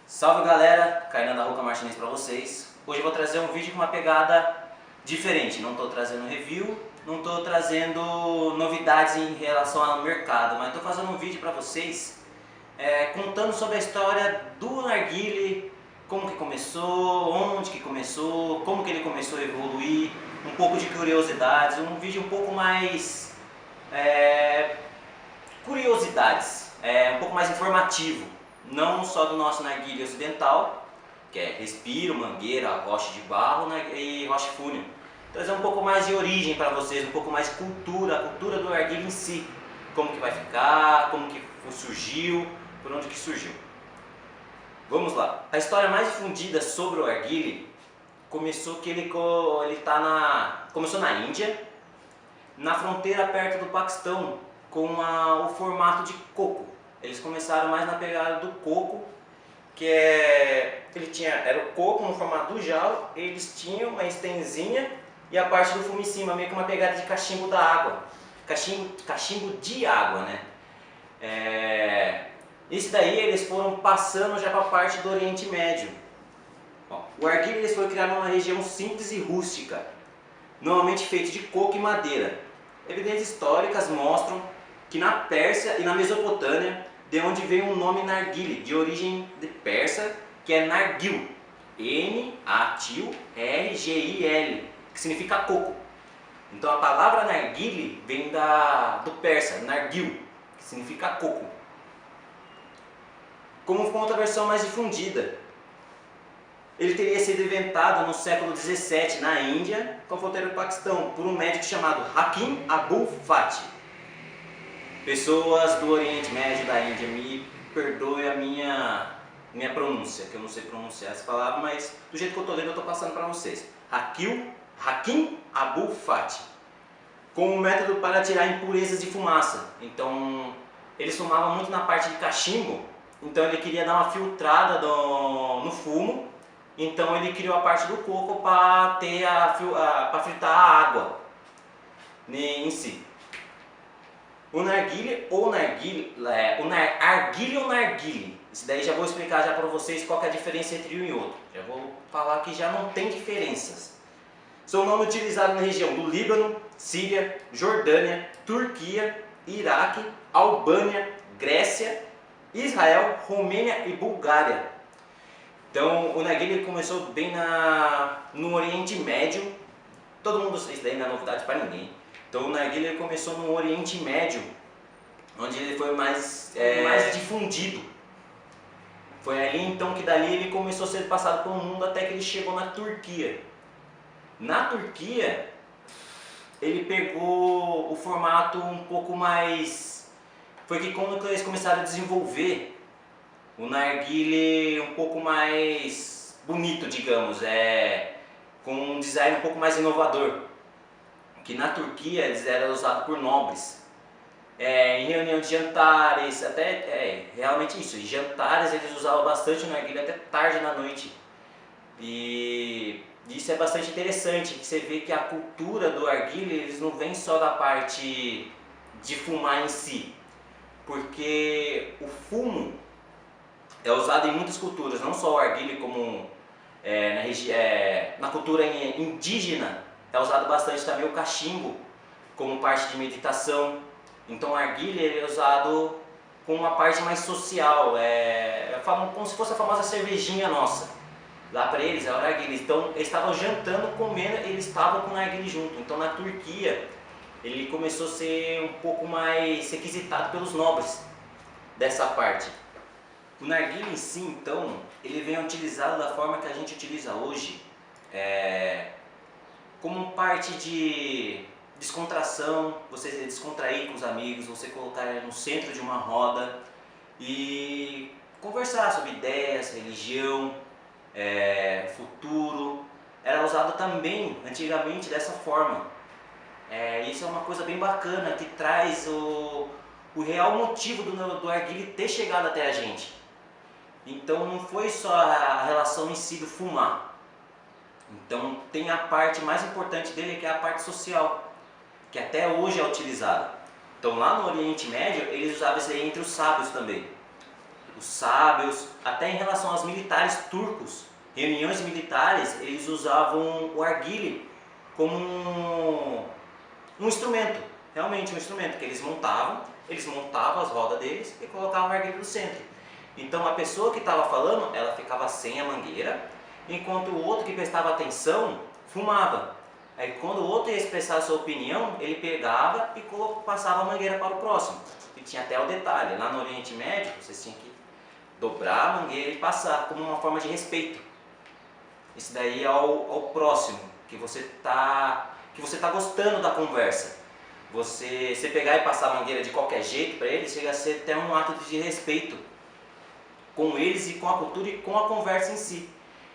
Salve galera, Kainan da Roca Martinez para vocês. Hoje eu vou trazer um vídeo com uma pegada diferente. Não estou trazendo review, não estou trazendo novidades em relação ao mercado, mas estou fazendo um vídeo para vocês contando sobre a história do narguilé, como que começou, onde que começou, como que ele começou a evoluir, um pouco de curiosidades, um vídeo um pouco mais curiosidades, um pouco mais informativo. Não só do nosso narguilé ocidental, que é respiro, mangueira, rocha de barro e rocha fúneo. Trazer um pouco mais de origem para vocês, um pouco mais de cultura, a cultura do narguilé em si. Como que vai ficar, como que surgiu, por onde que surgiu. Vamos lá. A história mais difundida sobre o narguilé começou que começou na Índia, na fronteira perto do Paquistão, com o formato de coco. Eles começaram mais na pegada do coco, que era o coco no formato do jarro, eles tinham uma estenzinha e a parte do fumo em cima, meio que uma pegada de cachimbo da água, cachimbo de água, né? Isso daí eles foram passando já para a parte do Oriente Médio. O narguilé foi criado numa região simples e rústica, normalmente feito de coco e madeira. Evidências históricas mostram que na Pérsia e na Mesopotâmia, de onde veio o nome narguilé, de origem de persa, que é nargil, N-A-T-U-R-G-I-L, que significa coco. Então a palavra narguilé vem do persa, nargil, que significa coco. Como ficou outra versão mais difundida, ele teria sido inventado no século XVII na Índia, com a fronteira do Paquistão, por um médico chamado Hakim Abul Fath. Pessoas do Oriente Médio, da Índia, me perdoe a minha pronúncia, que eu não sei pronunciar essa palavra, mas do jeito que eu estou lendo eu estou passando para vocês. Hakim Abul Fath, com um método para tirar impurezas de fumaça. Então, eles fumavam muito na parte de cachimbo, então ele queria dar uma filtrada no fumo, então ele criou a parte do coco para fritar a água em si. O narguilé ou narguilé, arguilé ou narguilé, isso daí já vou explicar já para vocês qual que é a diferença entre um e outro. Já vou falar que já não tem diferenças. São nomes utilizados na região do Líbano, Síria, Jordânia, Turquia, Iraque, Albânia, Grécia, Israel, Romênia e Bulgária. Então o narguilé começou bem no Oriente Médio. Todo mundo, isso daí não é novidade para ninguém. Então o narguilé começou no Oriente Médio, onde ele foi mais difundido. Foi ali então que dali ele começou a ser passado pelo mundo até que ele chegou na Turquia. Na Turquia, ele pegou o formato um pouco mais... Foi que quando eles começaram a desenvolver o narguilé um pouco mais bonito, digamos, com um design um pouco mais inovador. Que na Turquia eles eram usados por nobres, em reunião de jantares, realmente isso, em jantares eles usavam bastante o narguilé até tarde na noite. E isso é bastante interessante, que você vê que a cultura do narguilé, eles não vem só da parte de fumar em si, porque o fumo é usado em muitas culturas, não só o narguilé, como na cultura indígena. É usado bastante também o cachimbo como parte de meditação. Então o narguilé é usado com uma parte mais social, como se fosse a famosa cervejinha nossa. Lá para eles é o narguilé. Então eles estavam jantando, comendo, eles estavam com o narguilé junto. Então na Turquia ele começou a ser um pouco mais requisitado pelos nobres dessa parte. O narguilé em si, então, ele vem utilizado da forma que a gente utiliza hoje, como parte de descontração, você descontrair com os amigos, você colocar ele no centro de uma roda e conversar sobre ideias, religião, futuro. Era usado também antigamente dessa forma. Isso é uma coisa bem bacana que traz o real motivo do narguilé ter chegado até a gente. Então não foi só a relação em si do fumar. Então tem a parte mais importante dele, que é a parte social, que até hoje é utilizada. Então lá no Oriente Médio eles usavam isso aí entre os sábios também. os sábios, até em relação aos militares turcos. Reuniões militares, eles usavam o arguile como um instrumento, realmente um instrumento que eles montavam as rodas deles e colocavam o arguile no centro. Então a pessoa que estava falando, ela ficava sem a mangueira, enquanto o outro que prestava atenção fumava. Aí quando o outro ia expressar a sua opinião, ele pegava e passava a mangueira para o próximo. E tinha até o detalhe, lá no Oriente Médio, vocês tinham que dobrar a mangueira e passar, como uma forma de respeito. Isso daí é ao próximo, que você tá gostando da conversa. Você pegar e passar a mangueira de qualquer jeito para eles, chega a ser até um ato de respeito com eles e com a cultura e com a conversa em si.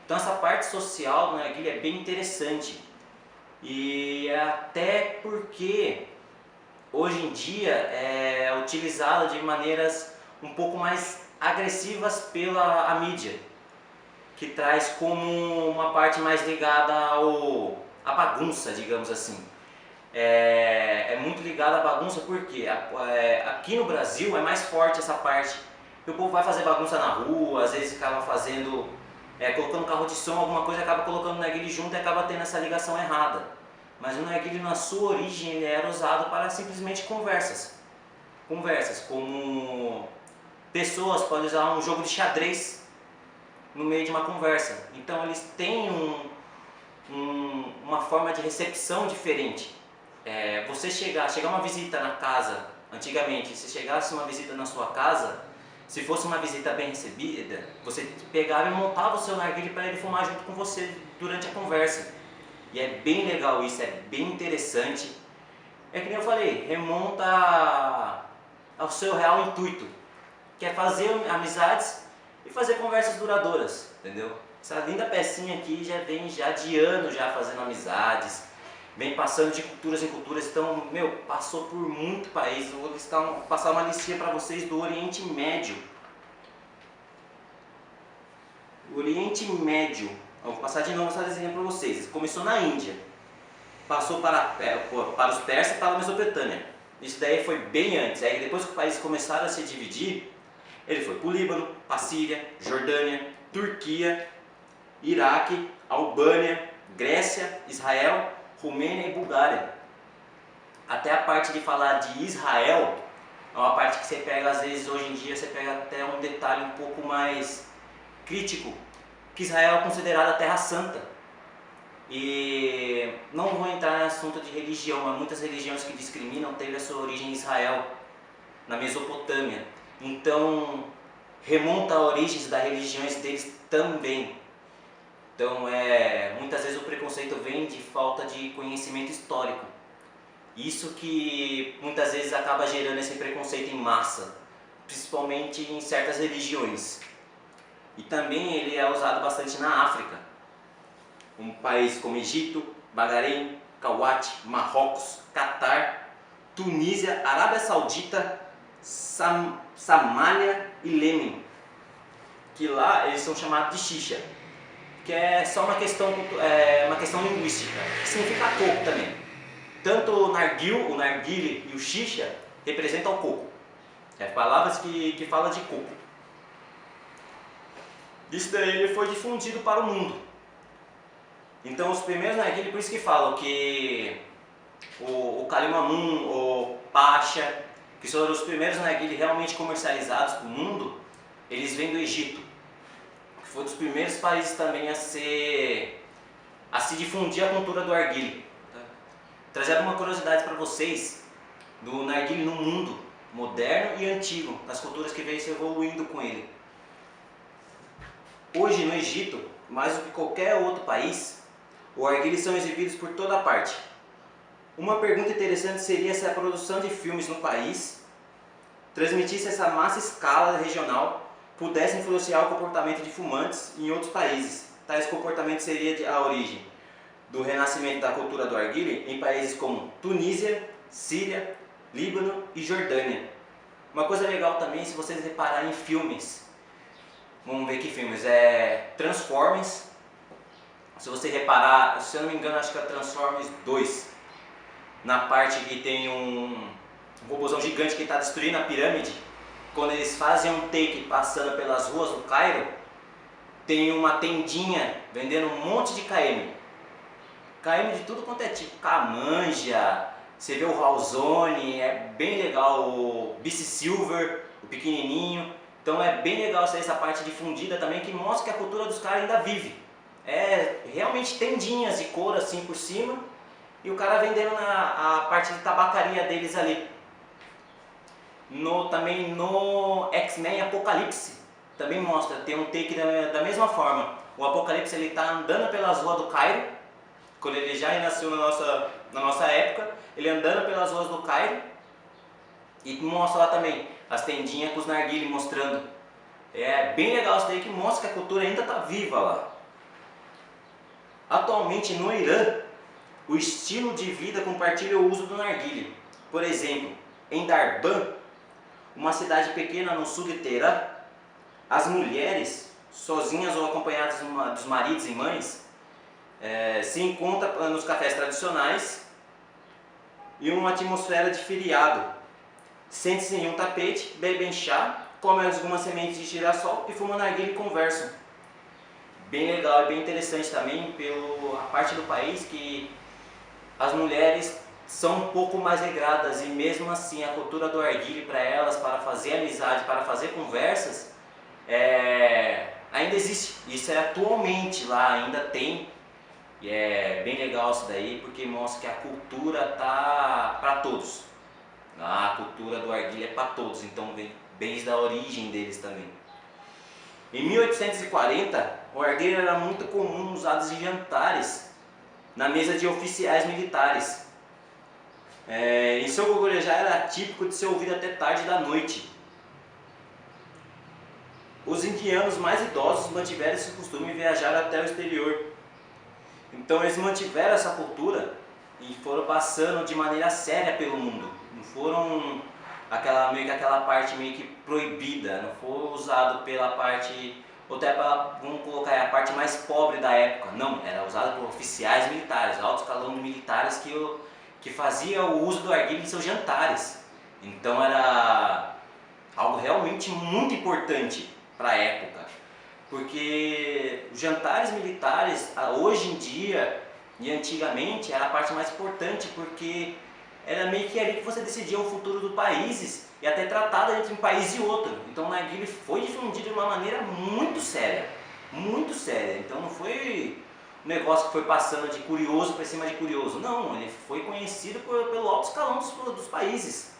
Então essa parte social do narguilé é bem interessante. E até porque hoje em dia é utilizada de maneiras um pouco mais agressivas pela mídia, que traz como uma parte mais ligada à bagunça, digamos assim. É muito ligada à bagunça porque aqui no Brasil é mais forte essa parte. O povo vai fazer bagunça na rua, às vezes acaba fazendo, colocando carro de som, alguma coisa, acaba colocando o narguilé junto e acaba tendo essa ligação errada. Mas o narguilé, na sua origem, ele era usado para simplesmente conversas. Conversas, como pessoas podem usar um jogo de xadrez no meio de uma conversa. Então eles têm uma forma de recepção diferente. Você chegar uma visita na casa, antigamente, se chegasse uma visita na sua casa, se fosse uma visita bem recebida, você pegava e montava o seu narguilé para ele fumar junto com você durante a conversa. E é bem legal isso, é bem interessante. É que nem eu falei, remonta ao seu real intuito, que é fazer amizades e fazer conversas duradouras, entendeu? Essa linda pecinha aqui já vem de anos já fazendo amizades, vem passando de culturas em culturas, então, passou por muito país. Eu vou passar uma listinha para vocês do Oriente Médio. O Oriente Médio, vou passar de novo essa desenha para vocês. Começou na Índia, passou para os persas e para a Mesopotâmia. Isso daí foi bem antes. Aí depois que os países começaram a se dividir, ele foi para o Líbano, para a Síria, Jordânia, Turquia, Iraque, Albânia, Grécia, Israel, Romênia e Bulgária. Até a parte de falar de Israel é uma parte que você pega, às vezes, hoje em dia, você pega até um detalhe um pouco mais crítico, que Israel é considerada a Terra Santa. E não vou entrar no assunto de religião, mas muitas religiões que discriminam teve a sua origem em Israel, na Mesopotâmia. Então, remonta a origens das religiões deles também. Então, muitas vezes o preconceito vem de falta de conhecimento histórico. Isso que muitas vezes acaba gerando esse preconceito em massa, principalmente em certas religiões. E também ele é usado bastante na África. Países como Egito, Bahrein, Kuwait, Marrocos, Catar, Tunísia, Arábia Saudita, Somália e Iêmen. Que lá eles são chamados de xixa, que é só uma questão linguística, que significa coco também. Tanto o narguilé e o xixa representam o coco. Palavras que falam de coco. Isso daí foi difundido para o mundo. Então os primeiros narguilé, por isso que falam que o Kalimamun, o Pacha, que foram os primeiros narguilé realmente comercializados para o mundo, eles vêm do Egito, que foi um dos primeiros países também a se difundir a cultura do narguilé. Trazer alguma curiosidade para vocês do narguilé no mundo moderno e antigo, das culturas que vêm se evoluindo com ele. Hoje no Egito, mais do que qualquer outro país, os narguilés são exibidos por toda parte. Uma pergunta interessante seria se a produção de filmes no país transmitisse essa massa escala regional pudesse influenciar o comportamento de fumantes em outros países. Tais comportamentos seria a origem do renascimento da cultura do narguilé em países como Tunísia, Síria, Líbano e Jordânia. Uma coisa legal também, se vocês repararem em filmes, vamos ver que filmes, Transformers. Se você reparar, se eu não me engano, acho que é Transformers 2, na parte que tem um robôzão gigante que está destruindo a pirâmide, quando eles fazem um take passando pelas ruas do Cairo, tem uma tendinha vendendo um monte de KM. KM de tudo quanto é tipo, Camanja, você vê o Valzone, é bem legal, o BC Silver, o pequenininho. Então é bem legal essa parte difundida também, que mostra que a cultura dos caras ainda vive. É realmente tendinhas de couro assim por cima, e o cara vendendo a parte de tabacaria deles ali. Também no X-Men Apocalipse, também mostra, tem um take da mesma forma. O Apocalipse ele tá andando pelas ruas do Cairo, quando ele já nasceu na nossa época, ele andando pelas ruas do Cairo, e mostra lá também as tendinhas com os narguilé mostrando. É bem legal isso daí, que mostra que a cultura ainda está viva lá. Atualmente no Irã, o estilo de vida compartilha o uso do narguilé. Por exemplo, em Darban, uma cidade pequena no sul de Teherã, as mulheres, sozinhas ou acompanhadas dos maridos e mães, se encontram nos cafés tradicionais e uma atmosfera de feriado. Sentem-se em um tapete, bebem chá, comem algumas sementes de girassol e fumam narguilé e conversam. Bem legal e bem interessante também pela parte do país que as mulheres são um pouco mais regradas, e mesmo assim a cultura do narguilé para elas, para fazer amizade, para fazer conversas, ainda existe. Isso é atualmente lá, ainda tem. E é bem legal isso daí, porque mostra que a cultura tá para todos. A cultura do narguilé é para todos, então vem desde a origem deles também. Em 1840, o narguilé era muito comum usado em jantares na mesa de oficiais militares. Em seu gogulejar era típico de ser ouvido até tarde da noite. Os indianos mais idosos mantiveram esse costume de viajar até o exterior. Então eles mantiveram essa cultura e foram passando de maneira séria pelo mundo. Não foram meio que aquela parte meio que proibida, não foi usado pela parte, ou até vamos colocar a parte mais pobre da época. Não, era usado por oficiais militares, alto escalão de militares que fazia o uso do narguilé em seus jantares. Então era algo realmente muito importante para a época, porque os jantares militares hoje em dia e antigamente era a parte mais importante, porque era meio que ali que você decidia o futuro dos países e até tratada entre um país e outro. Então o narguilé foi difundido de uma maneira muito séria, muito séria. Então não foi um negócio que foi passando de curioso para cima de curioso, não, ele foi conhecido pelo alto escalão dos países.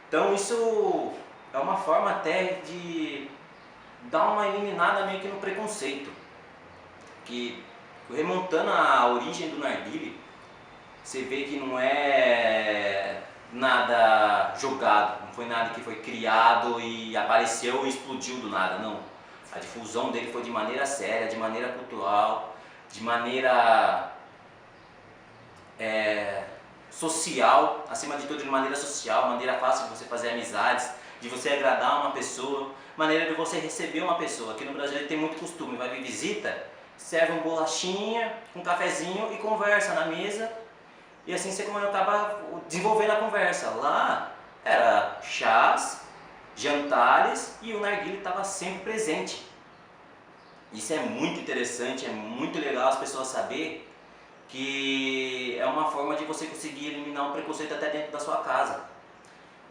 Então isso é uma forma até de dar uma eliminada meio que no preconceito, que remontando a origem do narguilé, você vê que não é nada jogado, não foi nada que foi criado e apareceu e explodiu do nada, não. A difusão dele foi de maneira séria, de maneira cultural, de maneira social, acima de tudo de maneira social, maneira fácil de você fazer amizades, de você agradar uma pessoa, maneira de você receber uma pessoa. Aqui no Brasil tem muito costume, vai vir visita, serve uma bolachinha, um cafezinho e conversa na mesa. E assim você acaba desenvolvendo a conversa. Lá era chás, jantares e o narguilé estava sempre presente. Isso é muito interessante, é muito legal as pessoas saberem que é uma forma de você conseguir eliminar um preconceito até dentro da sua casa.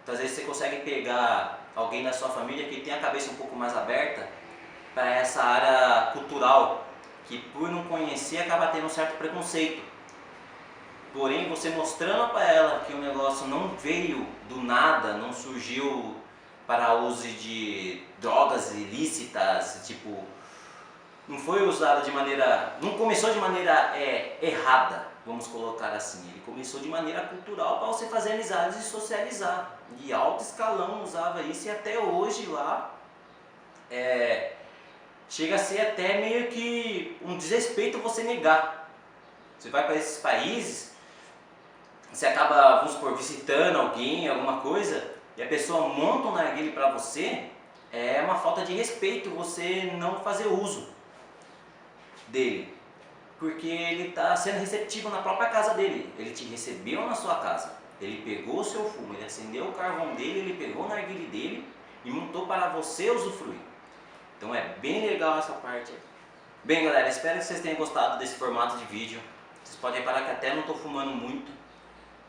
Então às vezes você consegue pegar alguém da sua família que tem a cabeça um pouco mais aberta para essa área cultural, que por não conhecer acaba tendo um certo preconceito. Porém, você mostrando para ela que o negócio não veio do nada, não surgiu para uso de drogas ilícitas, tipo, não foi usado de maneira, não começou de maneira errada, vamos colocar assim. Ele começou de maneira cultural para você fazer amizades e socializar. De alto escalão usava isso, e até hoje lá chega a ser até meio que um desrespeito você negar. Você vai para esses países, você acaba, vamos supor, visitando alguém, alguma coisa, e a pessoa monta um narguilé para você, é uma falta de respeito você não fazer uso dele, porque ele está sendo receptivo na própria casa dele. Ele te recebeu na sua casa, ele pegou o seu fumo, ele acendeu o carvão dele, ele pegou o narguilé dele e montou para você usufruir. Então é bem legal essa parte. Bem galera, espero que vocês tenham gostado desse formato de vídeo. Vocês podem reparar que até não estou fumando muito.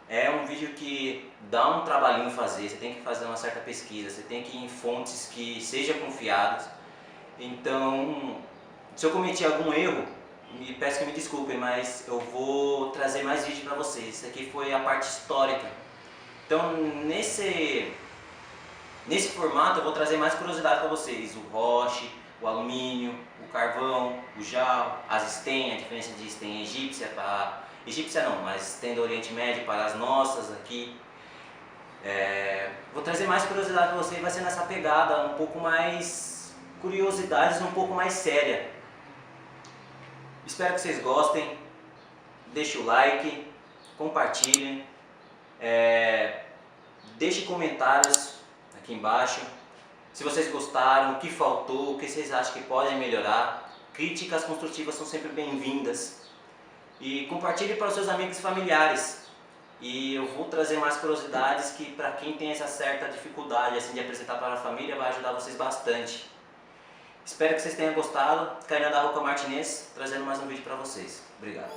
É um vídeo que dá um trabalhinho fazer, você tem que fazer uma certa pesquisa, você tem que ir em fontes que sejam confiadas. Então, se eu cometi algum erro, peço que me desculpem, mas eu vou trazer mais vídeo para vocês. Isso aqui foi a parte histórica. Então, nesse formato eu vou trazer mais curiosidade para vocês. O roche, o alumínio, o carvão, o jarro, as sten, a diferença de sten egípcia para... Egípcia não, mas sten do Oriente Médio para as nossas aqui. Vou trazer mais curiosidade para vocês, vai ser nessa pegada um pouco mais... curiosidades um pouco mais séria. Espero que vocês gostem. Deixe o like, compartilhem. Deixe comentários aqui embaixo. Se vocês gostaram, o que faltou, o que vocês acham que podem melhorar. Críticas construtivas são sempre bem-vindas. E compartilhe para os seus amigos e familiares. E eu vou trazer mais curiosidades que para quem tem essa certa dificuldade assim, de apresentar para a família vai ajudar vocês bastante. Espero que vocês tenham gostado. Kainan da Roca Martinez, trazendo mais um vídeo para vocês. Obrigado.